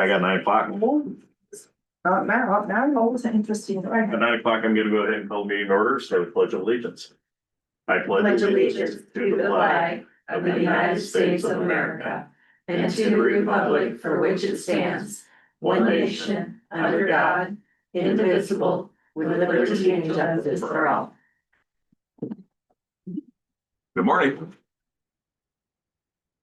right, I got 9 o'clock. Now it's interesting. At 9 o'clock, I'm gonna go ahead and call meeting to order, so pledge allegiance. I Pledge allegiance to the flag of the United States of America and to the republic for which it stands, one nation, under God, indivisible, with liberty and justice for all. Good morning.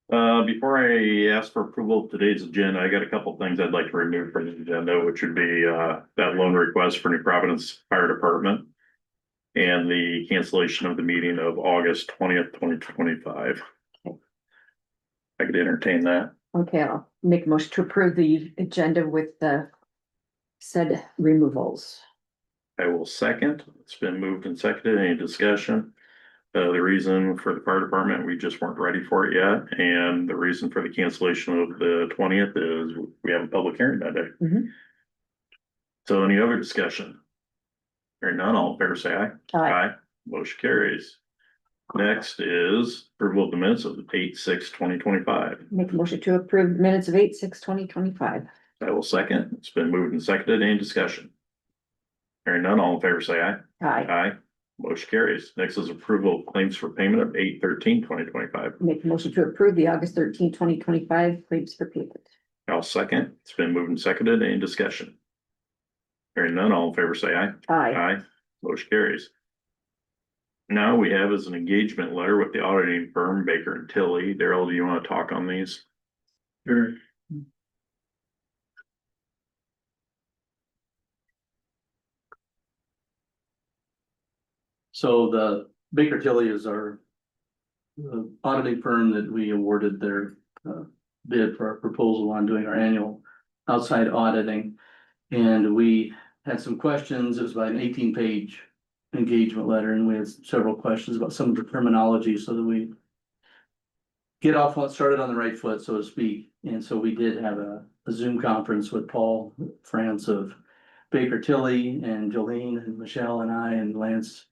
Before I ask for approval of today's agenda, I got a couple things I'd like to remove from the agenda, which would be that loan request for New Providence Fire Department and the cancellation of the meeting of August 20th, 2025. I could entertain that. Okay, I'll make a motion to approve the agenda with the said removals. I will second. It's been moved and seconded. Any discussion? The reason for the fire department, we just weren't ready for it yet. And the reason for the cancellation of the 20th is we have a public hearing that day. Mhm. So any other discussion? Hearing none, all in favor say aye. Aye. Motion carries. Next is approval of the minutes of 8/6/2025. Make a motion to approve minutes of 8/6/2025. I will second. It's been moved and seconded. Any discussion? Hearing none, all in favor say aye. Aye. Aye. Motion carries. Next is approval of claims for payment of 8/13/2025. Make a motion to approve the August 13, 2025 claims for payment. I'll second. It's been moved and seconded. Any discussion? Hearing none, all in favor say aye. Aye. Aye. Motion carries. Now we have is an engagement letter with the auditing firm Baker and Tilly. Daryl, do you want to talk on these? Sure. So the Baker Tilly is our auditing firm that we awarded their bid for our proposal on doing our annual outside auditing. And we had some questions. It was about an 18-page engagement letter, and we had several questions about some of the terminology so that we started on the right foot, so to speak. And so we did have a Zoom conference with Paul France of Baker Tilly, and Jolene and Michelle and I and Lance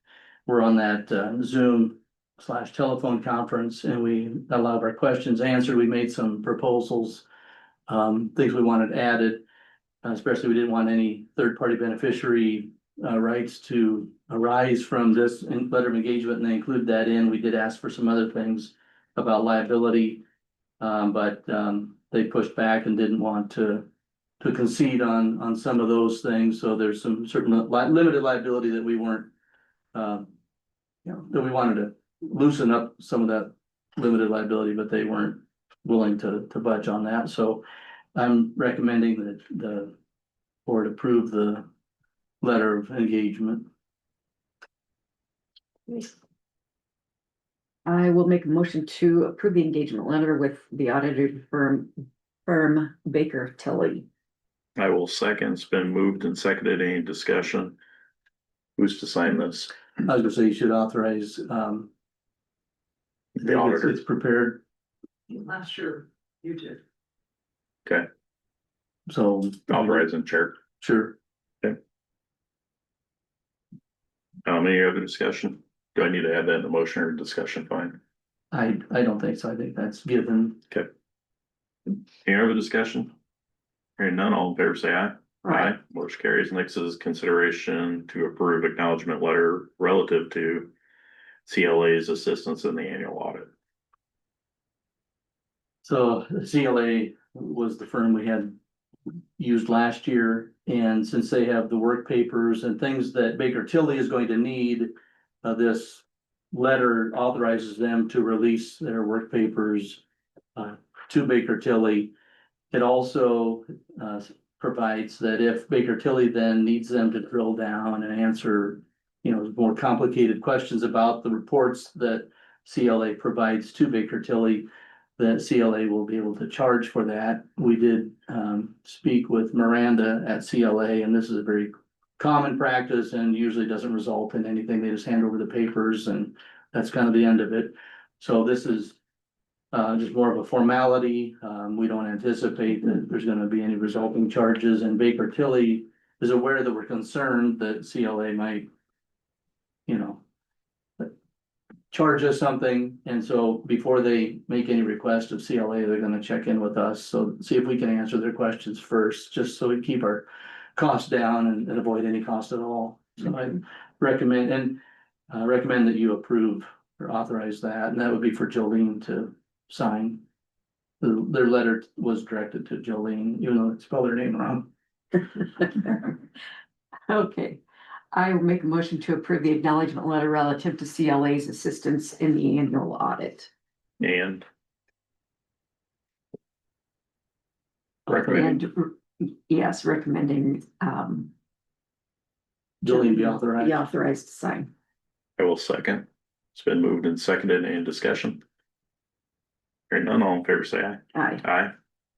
were on that Zoom/telephone conference, and we got a lot of our questions answered. We made some proposals, things we wanted added, especially we didn't want any third-party beneficiary rights to arise from this letter of engagement, and they included that in. We did ask for some other things about liability, but they pushed back and didn't want to concede on some of those things. So there's some certain limited liability that we weren't, that we wanted to loosen up some of that limited liability, but they weren't willing to budge on that. So I'm recommending that the board approve the letter of engagement. I will make a motion to approve the engagement letter with the auditor firm Baker Tilly. I will second. It's been moved and seconded. Any discussion? Who's to sign this? I was gonna say you should authorize, The auditor. it's prepared, Not sure you did. Okay, so. authorizing chair. Sure. Any other discussion? Do I need to add that in the motion or discussion? Fine. I don't think so. I think that's given. Okay. Any other discussion? Hearing none, all in favor say aye. Aye. Motion carries. Next is consideration to approve acknowledgement letter relative to CLA's assistance in the annual audit. So the CLA was the firm we had used last year, and since they have the work papers and things that Baker Tilly is going to need, this letter authorizes them to release their work papers to Baker Tilly. It also provides that if Baker Tilly then needs them to drill down and answer, more complicated questions about the reports that CLA provides to Baker Tilly, that CLA will be able to charge for that. We did speak with Miranda at CLA, and this is a very common practice and usually doesn't result in anything. They just hand over the papers, and that's kind of the end of it. So this is just more of a formality. We don't anticipate that there's going to be any resulting charges, and Baker Tilly is aware that we're concerned that CLA might, charge us something, and so before they make any request of CLA, they're gonna check in with us, so see if we can answer their questions first, just so we keep our costs down and avoid any cost at all. So I recommend that you approve or authorize that, and that would be for Jolene to sign. Their letter was directed to Jolene, even though it spelled her name wrong. Okay, I will make a motion to approve the acknowledgement letter relative to CLA's assistance in the annual audit. And And yes, recommending Jolene be authorized. be authorized to sign. I will second. It's been moved and seconded. Any discussion? Hearing none, all in favor, say aye. Aye. Aye.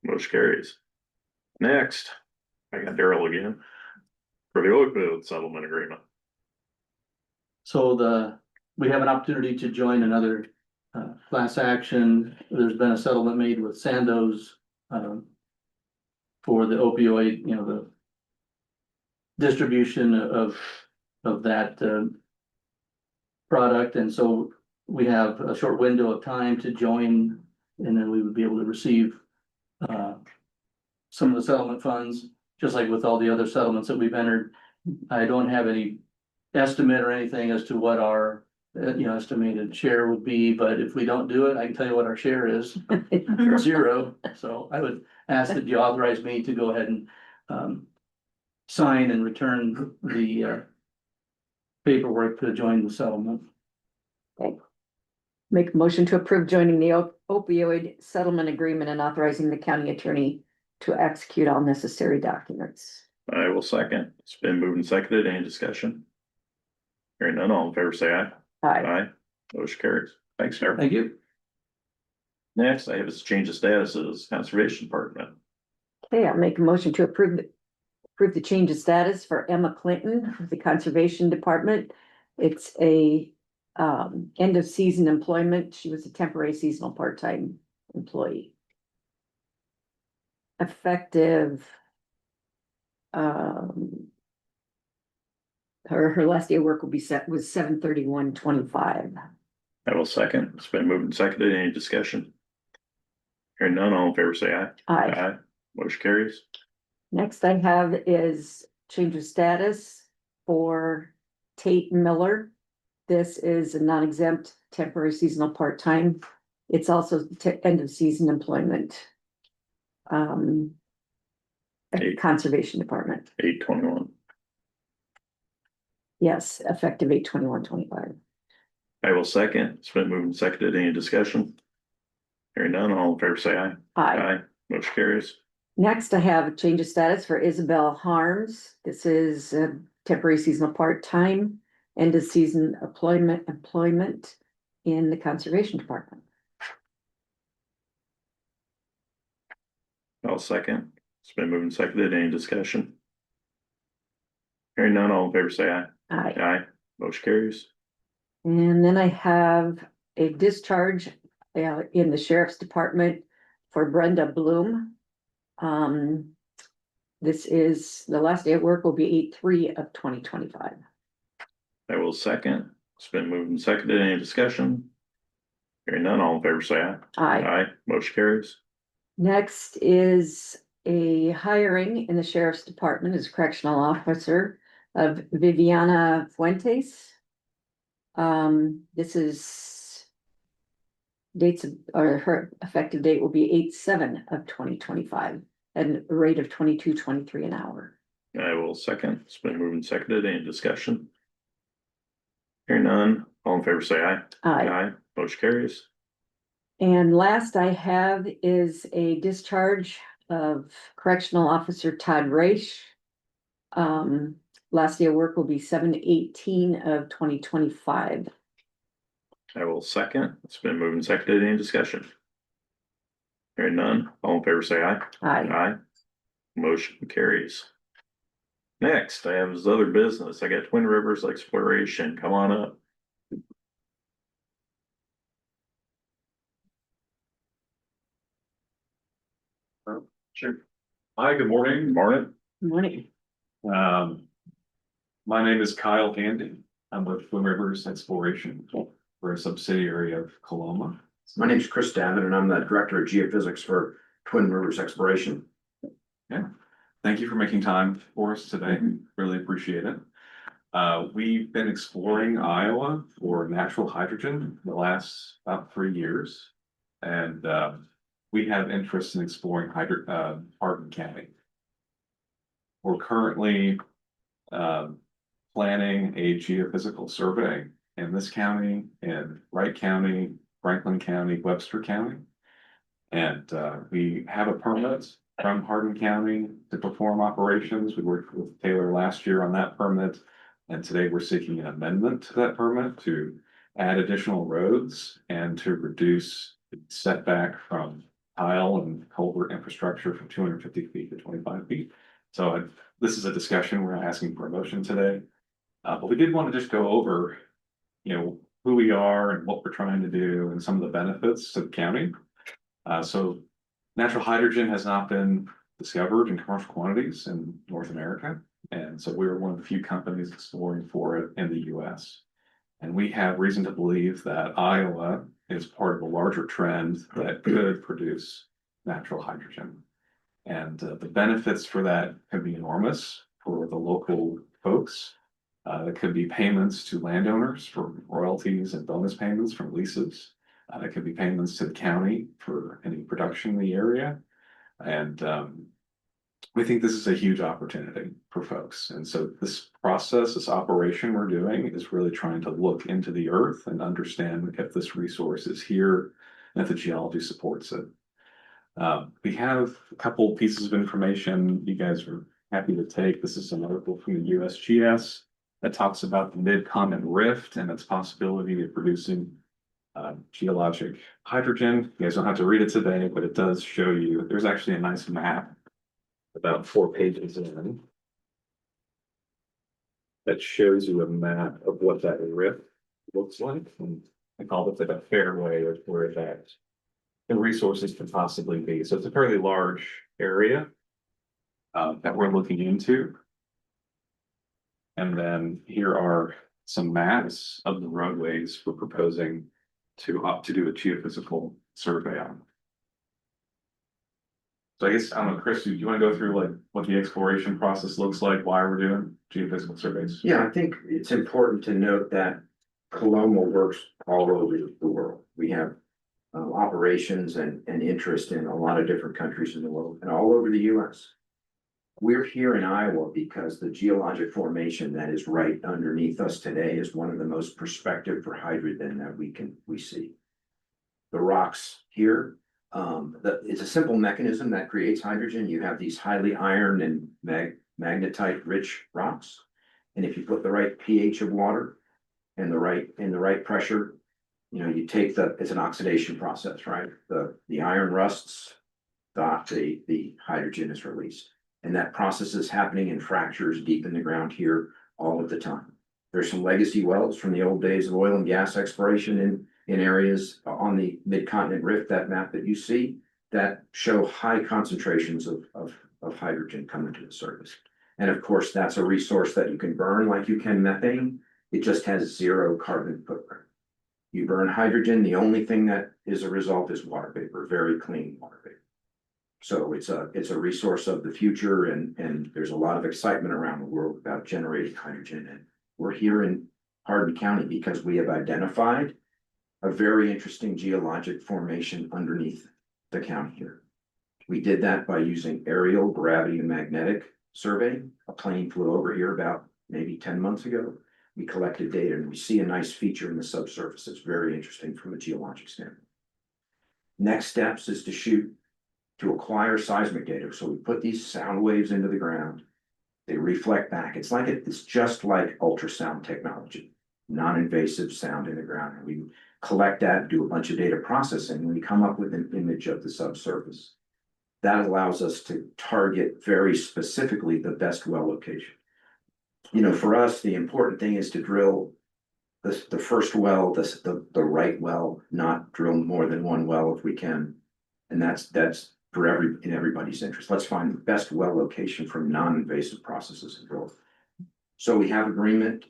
Motion carries. Next, I got Daryl again. For the opioid settlement agreement. So we have an opportunity to join another class action. There's been a settlement made with Sandoz for the opioid, the distribution of that product. And so we have a short window of time to join, and then we would be able to receive some of the settlement funds, just like with all the other settlements that we've entered. I don't have any estimate or anything as to what our estimated share would be, but if we don't do it, I can tell you what our share is. 0. So I would ask that you authorize me to go ahead and sign and return the paperwork to join the settlement. Make a motion to approve joining the opioid settlement agreement and authorizing the county attorney to execute all necessary documents. I will second. It's been moved and seconded. Any discussion? Hearing none, all in favor, say aye. Aye. Aye. Motion carries. Thanks, Daryl. Thank you. Next, I have is change of status as Conservation Department. Okay, I'll make a motion to approve the change of status for Emma Clinton of the Conservation Department. It's a end of season employment. She was a temporary seasonal part-time employee. Effective her last day of work will be was 7/31/25. I will second. It's been moved and seconded. Any discussion? Hearing none, all in favor, say aye. Aye. Motion carries. Next I have is change of status for Tate Miller. This is a non-exempt temporary seasonal part-time. It's also end of season employment. At the Conservation Department. 8/21. Yes, effective 8/21/25. I will second. It's been moved and seconded. Any discussion? Hearing none, all in favor, say aye. Aye. Motion carries. Next, I have a change of status for Isabel Harms. This is a temporary seasonal part-time, end of season employment in the Conservation Department. I'll second. It's been moved and seconded. Any discussion? Hearing none, all in favor, say aye. Aye. Aye. Motion carries. And then I have a discharge in the Sheriff's Department for Brenda Bloom. This is, the last day of work will be 8/3/2025. I will second. It's been moved and seconded. Any discussion? Hearing none, all in favor, say aye. Aye. Aye. Motion carries. Next is a hiring in the Sheriff's Department as correctional officer of Viviana Fuentes. This is dates or her effective date will be 8/7/2025 at a rate of 22.23 an hour. I will second. It's been moved and seconded. Any discussion? Hearing none, all in favor, say aye. Aye. Motion carries. And last I have is a discharge of correctional officer Todd Raish. Last day of work will be 7/18/2025. I will second. It's been moved and seconded. Any discussion? Hearing none, all in favor, say aye. Aye. Aye. Motion carries. Next, I have this other business. I got Twin Rivers Exploration. Come on up. Sure. Hi, good morning. Morning. Morning. My name is Kyle Handy. I'm with Twin Rivers Exploration. We're a subsidiary of Coloma. My name is Chris Davin, and I'm the Director of Geophysics for Twin Rivers Exploration. Thank you for making time for us today. Really appreciate it. We've been exploring Iowa for natural hydrogen the last about 3 years. And we have interest in exploring Hardin County. We're currently planning a geophysical survey in this county, in Wright County, Franklin County, Webster County. And we have a permit from Hardin County to perform operations. We worked with Taylor last year on that permit. And today we're seeking an amendment to that permit to add additional roads and to reduce the setback from tile and culvert infrastructure from 250 feet to 25 feet. So this is a discussion we're asking for a motion today. But we did want to just go over, who we are and what we're trying to do and some of the benefits to the county. So natural hydrogen has not been discovered in commercial quantities in North America. And so we're one of the few companies exploring for it in the US. And we have reason to believe that Iowa is part of a larger trend that could produce natural hydrogen. And the benefits for that could be enormous for the local folks. It could be payments to landowners for royalties and bonus payments from leases. It could be payments to the county for any production in the area. And we think this is a huge opportunity for folks. And so this process, this operation we're doing is really trying to look into the earth and understand if this resource is here and if the geology supports it. We have a couple pieces of information you guys are happy to take. This is an article from the USGS that talks about the mid-continent rift and its possibility of producing geologic hydrogen. You guys don't have to read it today, but it does show you, there's actually a nice map about 4 pages in that shows you a map of what that rift looks like. And I call it like a fairway of where the resources can possibly be. So it's a fairly large area that we're looking into. And then here are some maps of the roadways we're proposing to do a geophysical survey on. So I guess, I don't know, Chris, do you want to go through like what the exploration process looks like, why we're doing geophysical surveys? Yeah, I think it's important to note that Coloma works all over the world. We have operations and interest in a lot of different countries in the world and all over the US. We're here in Iowa because the geologic formation that is right underneath us today is one of the most prospective for hydrogen that we see. The rocks here, it's a simple mechanism that creates hydrogen. You have these highly iron and magnetite rich rocks. And if you put the right pH of water and the right pressure, you take it's an oxidation process, right? The iron rusts, the hydrogen is released. And that process is happening in fractures deep in the ground here all of the time. There's some legacy wells from the old days of oil and gas exploration in areas on the mid-continent rift, that map that you see, that show high concentrations of hydrogen coming to the surface. And of course, that's a resource that you can burn like you can methane. It just has 0 carbon footprint. You burn hydrogen, the only thing that is a result is water vapor, very clean water vapor. So it's a resource of the future, and there's a lot of excitement around the world about generating hydrogen. And we're here in Hardin County because we have identified a very interesting geologic formation underneath the county here. We did that by using aerial gravity and magnetic surveying. A plane flew over here about maybe 10 months ago. We collected data and we see a nice feature in the subsurface that's very interesting from a geologic standpoint. Next steps is to acquire seismic data. So we put these sound waves into the ground. They reflect back. It's just like ultrasound technology, non-invasive sound in the ground. And we collect that, do a bunch of data processing, and we come up with an image of the subsurface. That allows us to target very specifically the best well location. For us, the important thing is to drill the first well, the right well, not drill more than one well if we can. And that's in everybody's interest. Let's find the best well location from non-invasive processes and drill. So we have agreement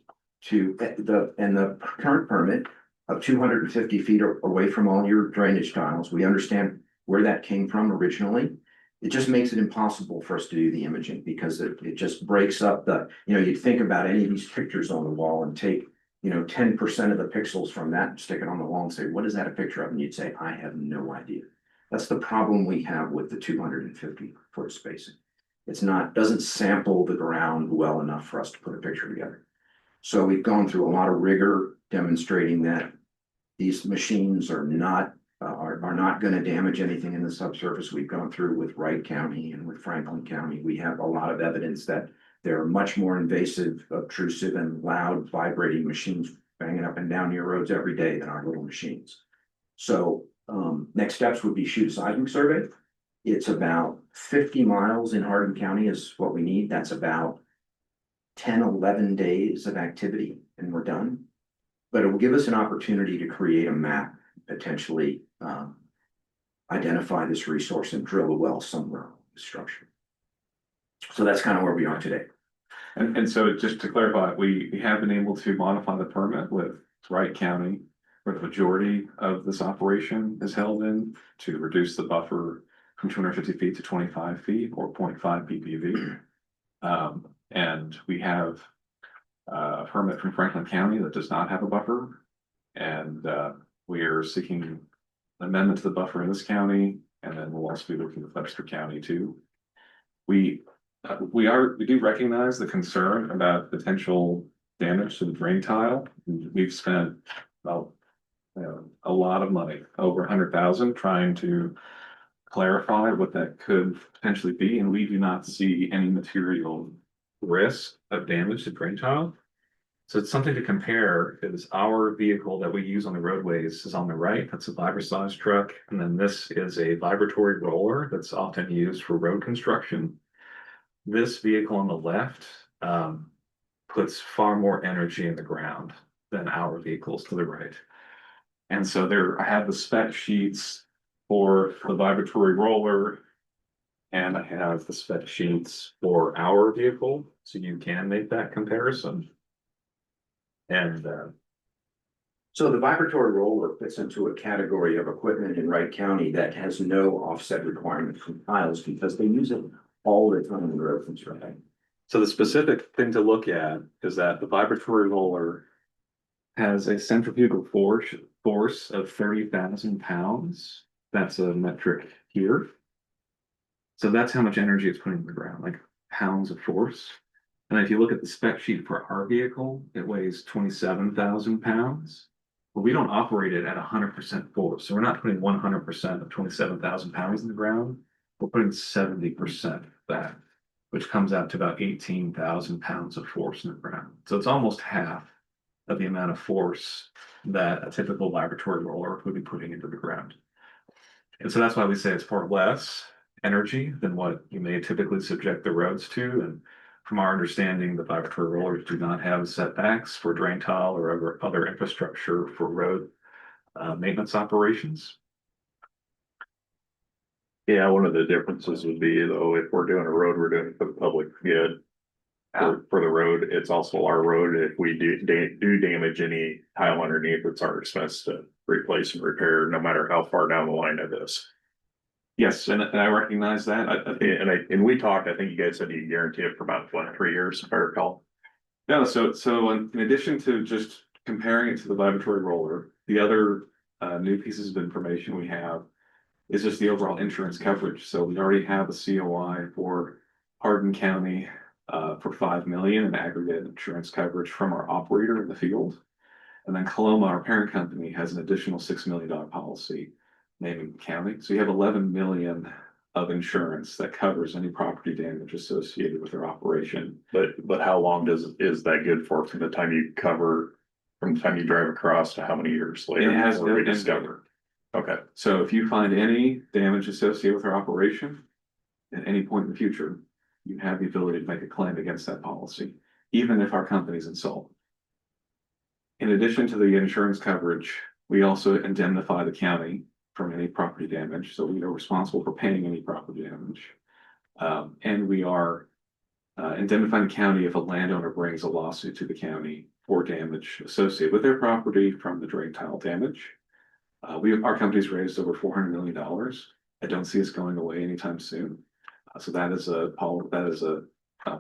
and the current permit of 250 feet away from all your drainage tiles. We understand where that came from originally. It just makes it impossible for us to do the imaging because it just breaks up you'd think about any of these pictures on the wall and take, 10% of the pixels from that, and stick it on the wall and say, what is that a picture of? And you'd say, I have no idea. That's the problem we have with the 250-foot spacing. It's not, doesn't sample the ground well enough for us to put a picture together. So we've gone through a lot of rigor demonstrating that these machines are not going to damage anything in the subsurface. We've gone through with Wright County and with Franklin County. We have a lot of evidence that they're much more invasive, obtrusive, and loud vibrating machines banging up and down your roads every day than our little machines. So next steps would be shoot a seismic survey. It's about 50 miles in Hardin County is what we need. That's about 10, 11 days of activity and we're done. But it will give us an opportunity to create a map, potentially identify this resource and drill a well somewhere on the structure. So that's kind of where we are today. And so just to clarify, we have been able to modify the permit with Wright County, where the majority of this operation is held in, to reduce the buffer from 250 feet to 25 feet or 0.5 ppv. And we have a permit from Franklin County that does not have a buffer. And we are seeking an amendment to the buffer in this county. And then we'll also be looking at Webster County too. We do recognize the concern about potential damage to the drain tile. We've spent about a lot of money, over 100,000, trying to clarify what that could potentially be, and we do not see any material risk of damage to drain tile. So it's something to compare. Is our vehicle that we use on the roadways is on the right. That's a vibra-sized truck, and then this is a vibratory roller that's often used for road construction. This vehicle on the left puts far more energy in the ground than our vehicles to the right. And so I have the spec sheets for the vibratory roller, and I have the spec sheets for our vehicle, so you can make that comparison. And so the vibratory roller fits into a category of equipment in Wright County that has no offset requirement from tiles because they use it all the time in the road construction. So the specific thing to look at is that the vibratory roller has a centrifugal force of 30,000 pounds. That's a metric here. So that's how much energy it's putting in the ground, like pounds of force. And if you look at the spec sheet for our vehicle, it weighs 27,000 pounds. But we don't operate it at 100% force. So we're not putting 100% of 27,000 pounds in the ground. We're putting 70% of that, which comes out to about 18,000 pounds of force in the ground. So it's almost half of the amount of force that a typical laboratory roller would be putting into the ground. And so that's why we say it's far less energy than what you may typically subject the roads to. And from our understanding, the vibratory rollers do not have setbacks for drain tile or other infrastructure for road maintenance operations. Yeah, one of the differences would be though, if we're doing a road, we're doing it for the public good. For the road, it's also our road. If we do damage any tile underneath, it's our expense to replace and repair, no matter how far down the line it is. Yes, and I recognize that. And we talked, I think you guys said you guarantee it for about 3 years, if I recall. No, so in addition to just comparing it to the vibratory roller, the other new pieces of information we have is just the overall insurance coverage. So we already have a COI for Hardin County for $5 million in aggregate insurance coverage from our operator in the field. And then Coloma, our parent company, has an additional $6 million policy naming the county. So you have 11 million of insurance that covers any property damage associated with their operation. But how long is that good for from the time you drive across to how many years later? It has no discovered. Okay. So if you find any damage associated with our operation at any point in the future, you have the ability to make a claim against that policy, even if our company's insolvent. In addition to the insurance coverage, we also indemnify the county from any property damage. So we are responsible for paying any property damage. And we are indemnifying the county if a landowner brings a lawsuit to the county for damage associated with their property from the drain tile damage. Our company's raised over $400 million. I don't see us going away anytime soon. So that is a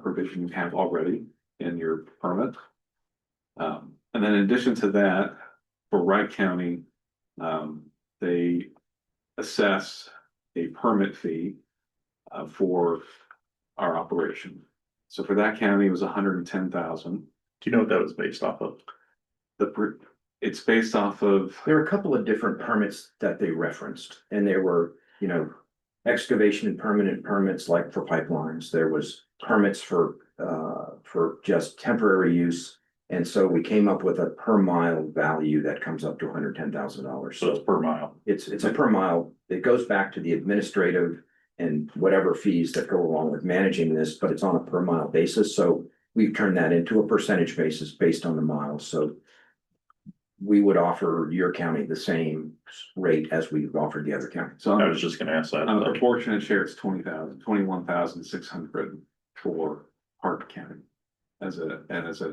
provision you have already in your permit. And then in addition to that, for Wright County, they assess a permit fee for our operation. So for that county, it was $110,000. Do you know what that was based off of? It's based off of, There were a couple of different permits that they referenced, and there were, excavation and permanent permits like for pipelines. There was permits for just temporary use. And so we came up with a per mile value that comes up to $110,000. So it's per mile. It's a per mile. It goes back to the administrative and whatever fees that go along with managing this, but it's on a per mile basis. So we've turned that into a percentage basis based on the miles. So we would offer your county the same rate as we've offered the other counties. so I was just gonna ask that. on a proportionate share, it's 21,600 for Hardin County as an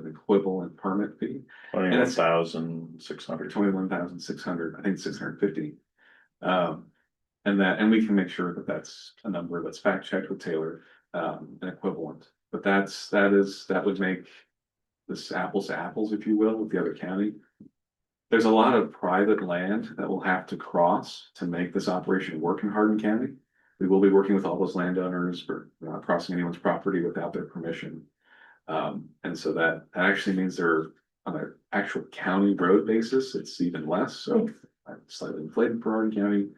equivalent permit fee. 21,600. 21,600, I think 650. And we can make sure that that's a number that's fact checked with Taylor, an equivalent. But that would make this apples to apples, if you will, with the other county. There's a lot of private land that will have to cross to make this operation work in Hardin County. We will be working with all those landowners for not crossing anyone's property without their permission. And so that actually means they're on an actual county road basis, it's even less, so slightly inflated for Hardin County.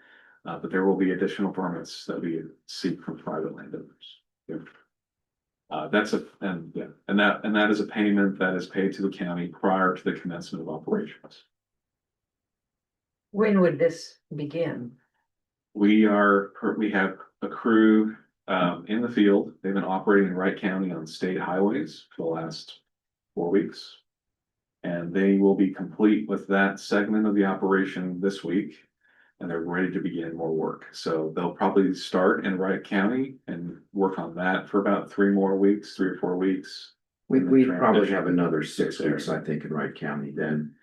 But there will be additional permits that we seek from private landowners. Yeah. And that is a payment that is paid to the county prior to the commencement of operations. When would this begin? We have a crew in the field. They've been operating in Wright County on state highways for the last 4 weeks. And they will be complete with that segment of the operation this week. And they're ready to begin more work. So they'll probably start in Wright County and work on that for about 3 or 4 weeks. We'd probably have another 6 weeks, I think, in Wright County, then.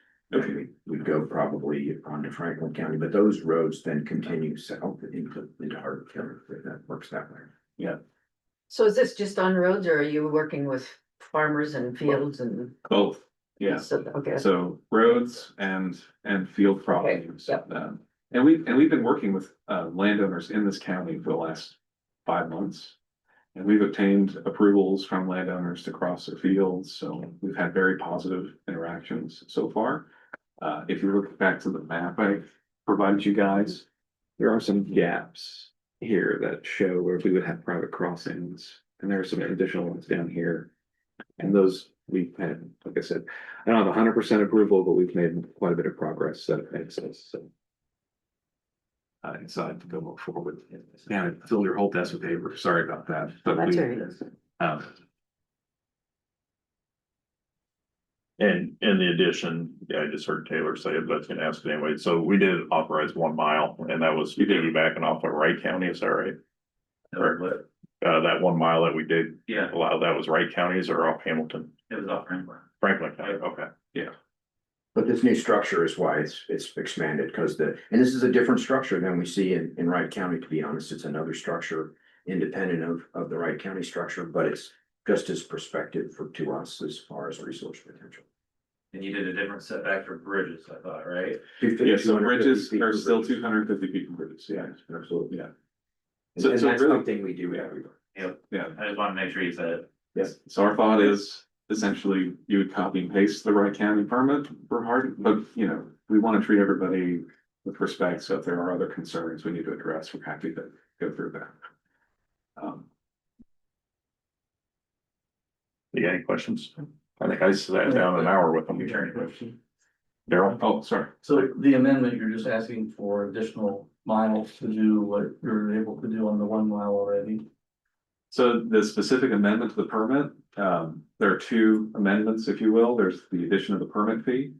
We'd go probably onto Franklin County, but those roads then continue south into Hardin County, if that works that way. Yeah, So is this just on roads or are you working with farmers and fields and? both. Yeah. Okay. So roads and field properties. yep. And we've been working with landowners in this county for the last 5 months. And we've obtained approvals from landowners to cross their fields, so we've had very positive interactions so far. If you look back to the map I provided you guys, there are some gaps here that show where we would have private crossings, and there are some additional ones down here. And those we've had, like I said, I don't have 100% approval, but we've made quite a bit of progress that makes us so. Inside to go forward. Yeah, I filled your whole desk with paper. Sorry about that. But That's we, all right. And in the addition, yeah, I just heard Taylor say it, but I was gonna ask it anyway. So we did authorize 1 mile and that was piggybacking off of Wright County, is that right? Or that 1 mile that we did allow, that was Wright Counties or off Hamilton? It was off Franklin. Franklin County, okay. yeah. But this new structure is why it's expanded, because and this is a different structure than we see in Wright County, to be honest. It's another structure independent of the Wright County structure, but it's just as prospective to us as far as resource potential. And you did a different setback for bridges, I thought, right? Yeah, so 250 bridges feet are for still bridges. 250 feet from bridges, yeah, Absolutely. yeah. And So that's really- something we do everywhere. Yeah, I just want to make sure you said it. Yes. so our thought is essentially you would copy and paste the Wright County permit for Hardin, but we want to treat everybody with respect. So if there are other concerns we need to address, we're happy to go through that. You got any questions? I think I sat down an hour with them. Daryl? Oh, sorry. So the amendment, you're just asking for additional miles to do what you're able to do on the 1 mile already. So the specific amendment to the permit, there are 2 amendments, if you will. There's the addition of the permit fee.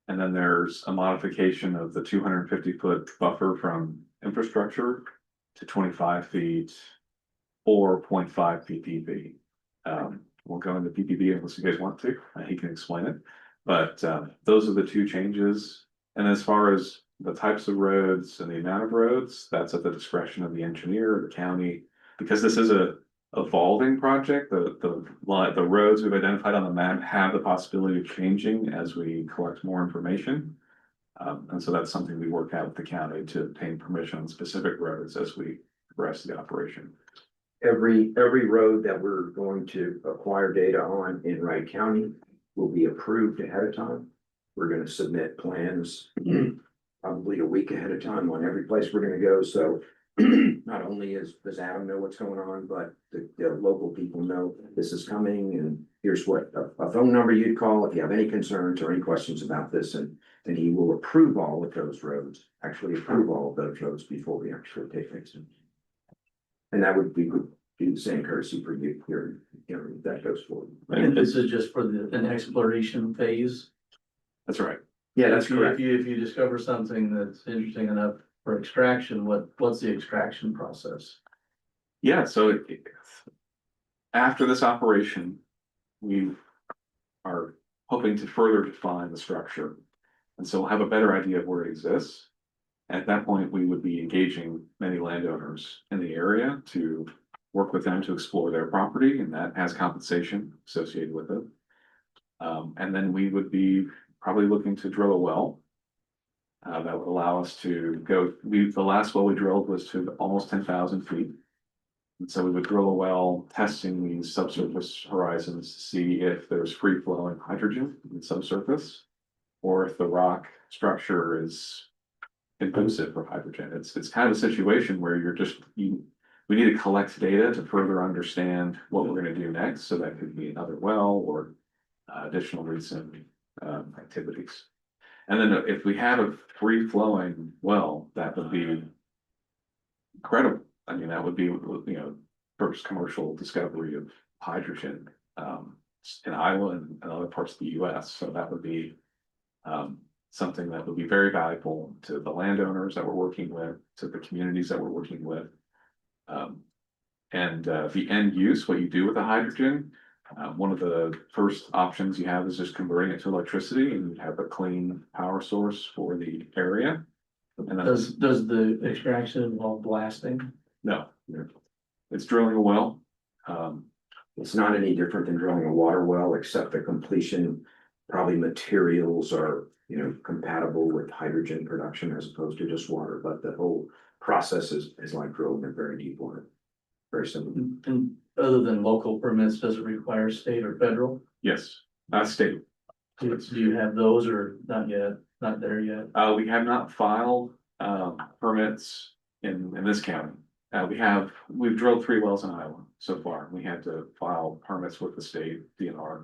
And then there's a modification of the 250-foot buffer from infrastructure to 25 feet or 0.5 PPP. We'll go into PPP unless you guys want to, he can explain it. But those are the two changes. And as far as the types of roads and the amount of roads, that's at the discretion of the engineer, the county. Because this is a evolving project, the roads we've identified on the map have the possibility of changing as we collect more information. And so that's something we work out with the county to obtain permission on specific roads as we progress the operation. Every road that we're going to acquire data on in Wright County will be approved ahead of time. We're gonna submit plans probably a week ahead of time on every place we're gonna go, so not only does Adam know what's going on, but the local people know this is coming, and here's what a phone number you'd call if you have any concerns or any questions about this, and he will approve all of those roads, actually approve all of those roads before we actually take things. And that would be the same courtesy for you here, you know, if that goes forward. And this is just for an exploration phase. That's right. Yeah, that's If you- correct. If you discover something that's interesting enough for extraction, what's the extraction process? Yeah, so after this operation, we are hoping to further define the structure. And so we'll have a better idea of where it exists. At that point, we would be engaging many landowners in the area to work with them to explore their property, and that has compensation associated with it. And then we would be probably looking to drill a well. That would allow us to go, the last well we drilled was to almost 10,000 feet. And so we would drill a well, testing these subsurface horizons to see if there's free flowing hydrogen in subsurface, or if the rock structure is conducive for hydrogen. It's kind of a situation where we need to collect data to further understand what we're gonna do next. So that could be another well or additional recent activities. And then if we have a free flowing well, that would be incredible. I mean, that would be, you know, first commercial discovery of hydrogen in Iowa and other parts of the US. So that would be something that would be very valuable to the landowners that we're working with, to the communities that we're working with. And the end use, what you do with the hydrogen, one of the first options you have is just converting it to electricity, and you have a clean power source for the area. And then, Does the extraction involve blasting? no, it's drilling a well. It's not any different than drilling a water well, except the completion, probably materials are, you know, compatible with hydrogen production as opposed to just water, but the whole process is like drilling in very deep water. Very simple. And other than local permits, does it require state or federal? Yes, state. Do you have those or not yet? Not there yet? We have not filed permits in this county. We've drilled 3 wells in Iowa so far. We had to file permits with the state DNR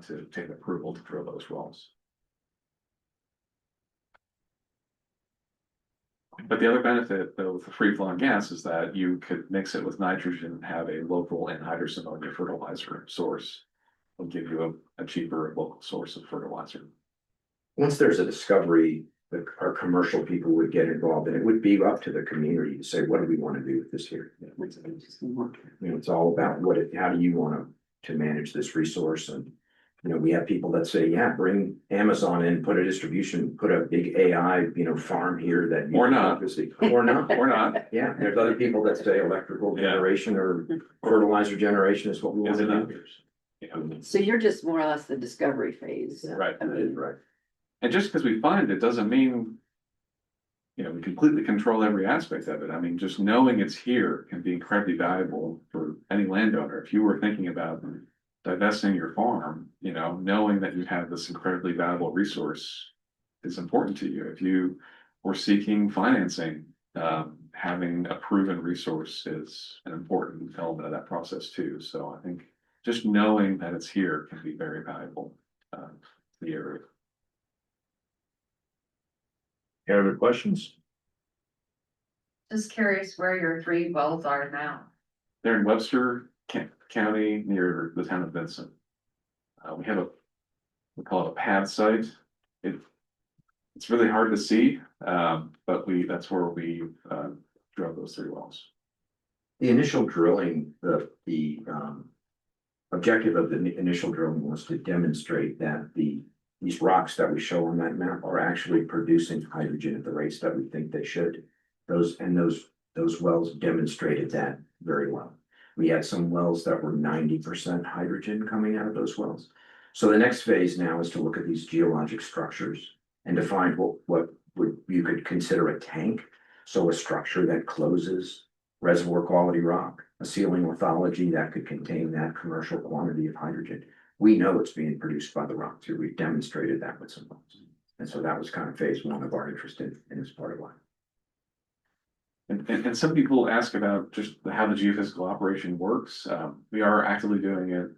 to take approval to drill those wells. But the other benefit though with the free flowing gas is that you could mix it with nitrogen and have a local anhydrous ammonia fertilizer source. Will give you a cheaper local source of fertilizer. Once there's a discovery, our commercial people would get involved, and it would be up to the community to say, what do we want to do with this here? You know, it's all about how do you want to manage this resource? And you know, we have people that say, yeah, bring Amazon in, put a big AI, you know, farm here that. Or not. Or not. Or not. Yeah, there's other people that say electrical Yeah. generation or fertilizer generation is what we want Is to it not? do. Yeah. So you're just more or less the discovery phase. Right. I mean, Right. And just because we find it doesn't mean, you know, we completely control every aspect of it. I mean, just knowing it's here can be incredibly valuable for any landowner. If you were thinking about divesting your farm, you know, knowing that you have this incredibly valuable resource is important to you. If you were seeking financing, having a proven resource is an important element of that process too. So I think just knowing that it's here can be very valuable to the area. Any other questions? Just curious where your 3 wells are now. They're in Webster County near the town of Vincent. We have we call it a pad site. It's really hard to see, but that's where we drilled those 3 wells. The initial drilling, the objective of the initial drilling was to demonstrate that these rocks that we show on that map are actually producing hydrogen at the rates that we think they should. Those wells demonstrated that very well. We had some wells that were 90% hydrogen coming out of those wells. So the next phase now is to look at these geologic structures and to find what you could consider a tank. So a structure that closes reservoir quality rock, a sealing lithology that could contain that commercial quantity of hydrogen. We know it's being produced by the rock too. We've demonstrated that with some wells. And so that was kind of phase one of our interest in this part of life. And some people ask about just how the geophysical operation works. We are actively doing it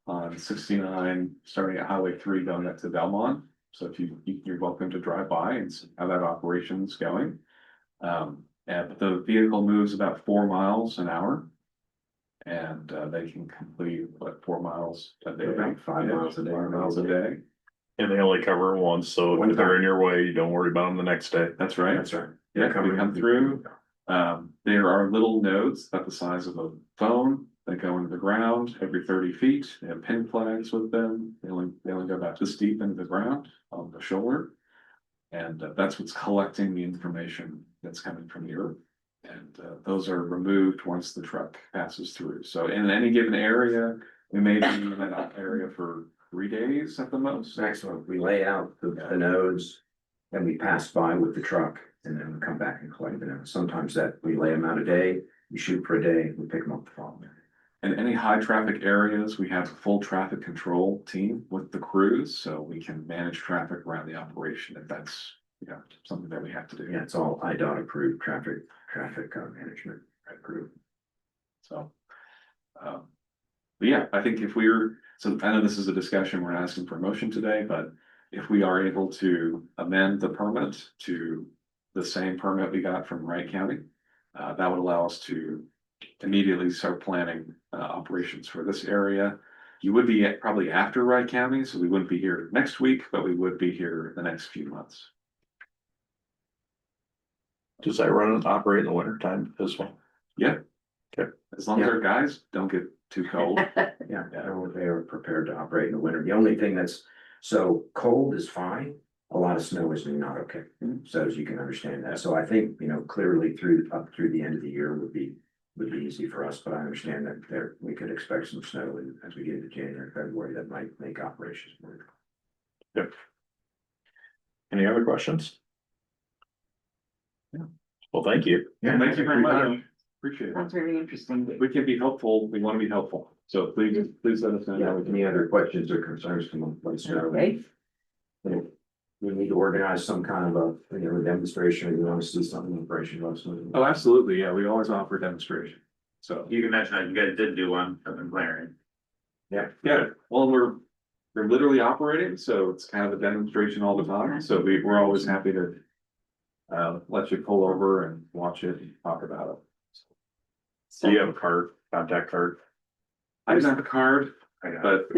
on 69, starting at Highway 3 going up to Belmont. So if you're welcome to drive by and see how that operation's going. But the vehicle moves about 4 miles an hour. And they can complete 4 miles a day. About 5 miles a day. 5 miles a day. And they only cover it once, so if they're in your way, you don't worry about them the next day. That's right. That's right. Yeah, we come through. There are little nodes about the size of a phone that go into the ground every 30 feet. They have pin flags with them. They only go about this deep into the ground on the shoulder. And that's what's collecting the information that's coming from the earth. And those are removed once the truck passes through. So in any given area, we may be in that area for 3 days at the most. Excellent. We lay out the nodes, then we pass by with the truck, and then we come back and collect the nodes. Sometimes that we lay them out a day, we shoot for a day, we pick them up the following day. In any high traffic areas, we have a full traffic control team with the crews, so we can manage traffic around the operation if that's, something that we have to do. Yeah, it's all IDOT approved traffic management approved. So, but yeah, I think so I know this is a discussion, we're not asking for a motion today, but if we are able to amend the permit to the same permit we got from Wright County, that would allow us to immediately start planning operations for this area. You would be probably after Wright County, so we wouldn't be here next week, but we would be here the next few months. Does that run and operate in the winter time as well? Yeah. Okay. As long as our guys don't get too cold. Yeah, they are prepared to operate in the winter. The only thing so cold is fine. A lot of snow is not okay. So as you can understand that. So I think, clearly up through the end of the year would be easy for us, but I understand that we could expect some snow as we get into January, February, that might make operations work. Yep. Any other questions? Yeah. Well, thank you. Yeah, thank you very much. Appreciate it. That's very interesting. We can be helpful. We want to be helpful. So please let us know. Yeah, any other questions or concerns, come on, let us know. Okay. We need to organize some kind of a demonstration, or you want to see something in operation, let us know. Oh, absolutely. Yeah, we always offer demonstration. So, You can mention that you guys did do one up in Clarion. yeah, well, we're literally operating, so it's kind of a demonstration all the time. So we're always happy to let you pull over and watch it and talk about it. Do you have a contact card? I don't have a card, but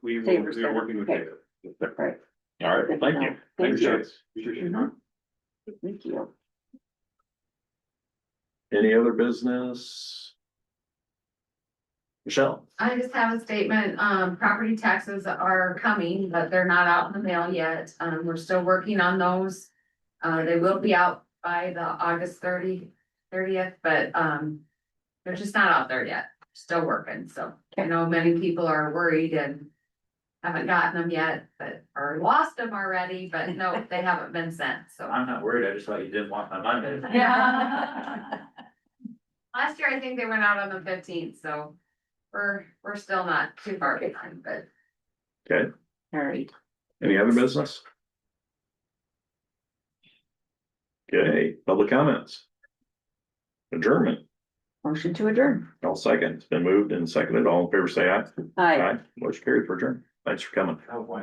we Taylor's are working with okay. Taylor. Right. All right, well, thank you. Thank you. Appreciate it. Thank you. Any other business? Michelle? I just have a statement, property taxes are coming, but they're not out in the mail yet, we're still working on those. They will be out by the August 30th, but, they're just not out there yet, still working, so. I know many people are worried and haven't gotten them yet, or lost them already, but no, they haven't been sent, so. I'm not worried, I just thought you didn't want my Monday. Yeah. Last year, I think they went out on the 15th, so we're still not too far behind, but. Okay, All right. any other business? Okay, public comments. Adjournment, Motion to adjourn. all second, it's been moved and seconded, all in favor say aye. Aye. Motion carried for adjourn, thanks for coming. Oh, why?